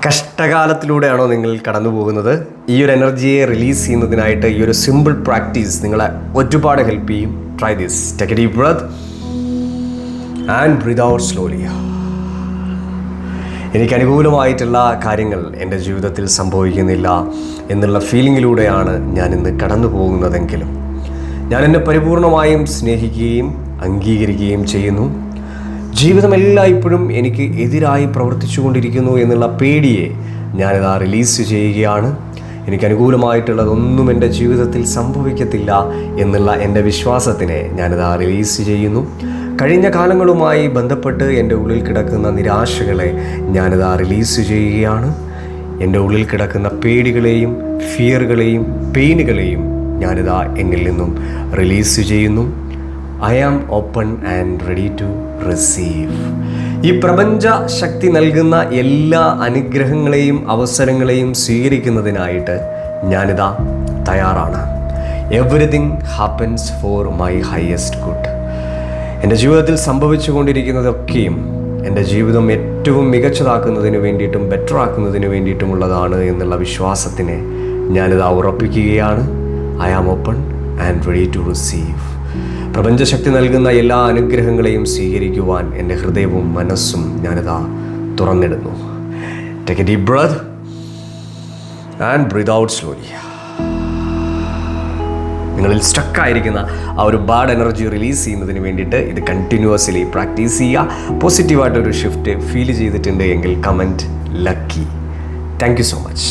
കഷ്ടകാലത്തിലൂടെയാണോ നിങ്ങൾ കടന്നു പോകുന്നത്? ഈ ഒരു എനർജിയെ റിലീസ് ചെയ്യുന്നതിനായിട്ട് ഈ ഒരു സിമ്പിൾ പ്രാക്ടീസ് നിങ്ങളെ ഒരുപാട് ഹെൽപ്പ് ചെയ്യും. Try this. Take a deep breath and breathe out slowly. എനിക്ക് അനുകൂലമായിട്ടുള്ള കാര്യങ്ങൾ എൻ്റെ ജീവിതത്തിൽ സംഭവിക്കുന്നില്ല എന്നുള്ള ഫീലിങ്ങിലൂടെയാണ് ഞാൻ ഇന്ന് കടന്നു പോകുന്നതെങ്കിലും ഞാൻ എന്നെ പരിപൂർണമായും സ്നേഹിക്കുകയും അംഗീകരിക്കുകയും ചെയ്യുന്നു. ജീവിതം എല്ലായ്പ്പോഴും എനിക്ക് എതിരായി പ്രവർത്തിച്ചു കൊണ്ടിരിക്കുന്നു എന്നുള്ള പേടിയെ ഞാനിതാ റിലീസ് ചെയ്യുകയാണ്. എനിക്ക് അനുകൂലമായിട്ടുള്ളതൊന്നും എൻ്റെ ജീവിതത്തിൽ സംഭവിക്കത്തില്ല എന്നുള്ള എൻ്റെ വിശ്വാസത്തിനെ ഞാനിതാ റിലീസ് ചെയ്യുന്നു. കഴിഞ്ഞ കാലങ്ങളുമായി ബന്ധപ്പെട്ട് എൻ്റെ ഉള്ളിൽ കിടക്കുന്ന നിരാശകളെ ഞാനിതാ റിലീസ് ചെയ്യുകയാണ്. എൻ്റെ ഉള്ളിൽ കിടക്കുന്ന പേടികളെയും ഫിയറുകളെയും പെയിനുകളെയും ഞാനിതാ എന്നിൽ നിന്നും റിലീസ് ചെയ്യുന്നു. I am open and ready to receive. ഈ പ്രപഞ്ച ശക്തി നൽകുന്ന എല്ലാ അനുഗ്രഹങ്ങളെയും അവസരങ്ങളെയും സ്വീകരിക്കുന്നതിനായിട്ട് ഞാനിതാ തയ്യാറാണ്. Everything happens for my highest good. എൻ്റെ ജീവിതത്തിൽ സംഭവിച്ചു കൊണ്ടിരിക്കുന്നതൊക്കെയും എൻ്റെ ജീവിതം ഏറ്റവും മികച്ചതാക്കുന്നതിന് വേണ്ടിയിട്ടും ബെറ്റർ ആക്കുന്നതിന് വേണ്ടിയിട്ടുമുള്ളതാണ് എന്നുള്ള വിശ്വാസത്തിനെ ഞാനിതാ ഉറപ്പിക്കുകയാണ്. I am open and ready to receive. പ്രപഞ്ചശക്തി നൽകുന്ന എല്ലാ അനുഗ്രഹങ്ങളെയും സ്വീകരിക്കുവാൻ എൻ്റെ ഹൃദയവും മനസ്സും ഞാനിതാ തുറന്നിടുന്നു. Take a deep breath and breathe out slowly. നിങ്ങളിൽ സ്റ്റക്കായിരിക്കുന്ന ആ ഒരു ബാഡ് എനർജി റിലീസ് ചെയ്യുന്നതിന് വേണ്ടിയിട്ട് ഇത് കണ്ടിന്യൂസ്ലി പ്രാക്ടീസ് ചെയ്യുക. പോസിറ്റീവായിട്ടൊരു ഷിഫ്റ്റ് ഫീൽ ചെയ്തിട്ടുണ്ട് എങ്കിൽ comment lucky. Thank you so much.